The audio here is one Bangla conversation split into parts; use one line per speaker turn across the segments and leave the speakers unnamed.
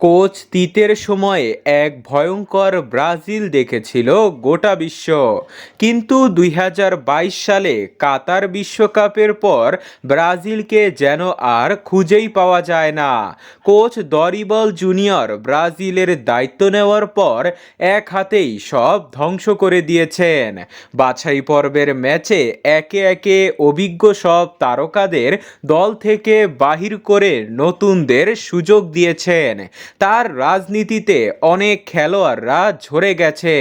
কোচ তিতের সময়ে এক ভয়ঙ্কর ব্রাজিল দেখেছিল গোটা বিশ্ব, কিন্তু ২০২২ সালে কাতার বিশ্বকাপের পর ব্রাজিলকে যেন আর খুঁজেই পাওয়া যায় না। কোচ দরিবল জুনিয়র ব্রাজিলের দায়িত্ব নেওয়ার পর এক হাতেই সব ধ্বংস করে দিয়েছেন। বাছাই পর্বের ম্যাচে একে একে অভিজ্ঞ সব তারকাদের দল থেকে বাহির করে নতুনদের সুযোগ দিয়েছেন। তার রাজনীতিতে অনেক খেলোয়াড়রা ঝরে গেছে,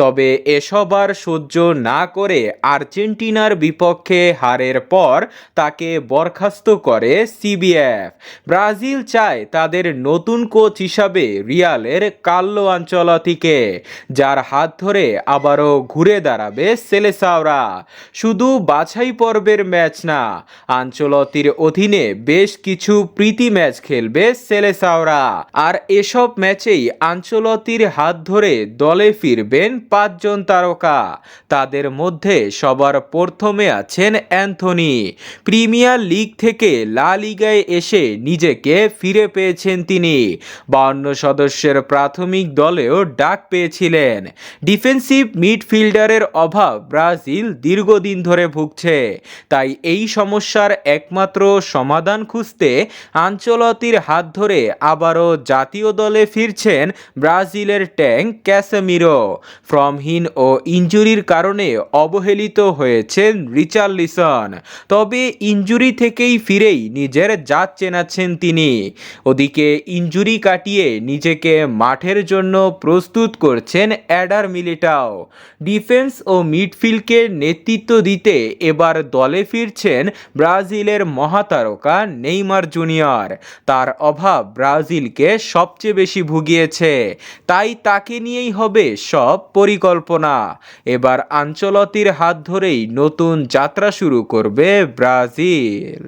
তবে এসব আর সহ্য না করে আর্জেন্টিনার বিপক্ষে হারের পর তাকে বরখাস্ত করে সিবিএফ। ব্রাজিল চায় তাদের নতুন কোচ হিসাবে রিয়ালের কার্লো আনচেলত্তিকে, যার হাত ধরে আবারও ঘুরে দাঁড়াবে সেলেসাওরা। শুধু বাছাই পর্বের ম্যাচ না, আনচেলত্তির অধীনে বেশ কিছু প্রীতি ম্যাচ খেলবে সেলেসাওরা। আর এসব ম্যাচেই আনচেলত্তির হাত ধরে দলে ফিরবেন ৫ জন তারকা। তাদের মধ্যে সবার প্রথমে আছেন অ্যান্থনি। প্রিমিয়ার লিগ থেকে লা লিগায় এসে নিজেকে ফিরে পেয়েছেন তিনি। ৫২ সদস্যের প্রাথমিক দলেও ডাক পেয়েছিলেন। ডিফেন্সিভ মিডফিল্ডারের অভাব ব্রাজিল দীর্ঘদিন ধরে ভুগছে, তাই এই সমস্যার একমাত্র সমাধান খুঁজতে আনচেলত্তির হাত ধরে আবারও জাতীয় দলে ফিরছেন ব্রাজিলের ট্যাঙ্ক ক্যাসেমিরো। ফর্মহীন ও ইনজুরির কারণে অবহেলিত হয়েছেন রিচার্লিসন, তবে ইনজুরি থেকেই ফিরেই নিজের জাত চেনাচ্ছেন তিনি। ওদিকে ইনজুরি কাটিয়ে নিজেকে মাঠের জন্য প্রস্তুত করছেন এডার মিলিটাও। ডিফেন্স ও মিডফিল্ডকে নেতৃত্ব দিতে এবার দলে ফিরছেন ব্রাজিলের মহাতারকা নেইমার জুনিয়র। তার অভাব ব্রাজিলকে সবচেয়ে বেশি ভুগিয়েছে, তাই তাকে নিয়েই হবে সব পরিকল্পনা। এবার আনচেলত্তির হাত ধরেই নতুন যাত্রা শুরু করবে ব্রাজিল।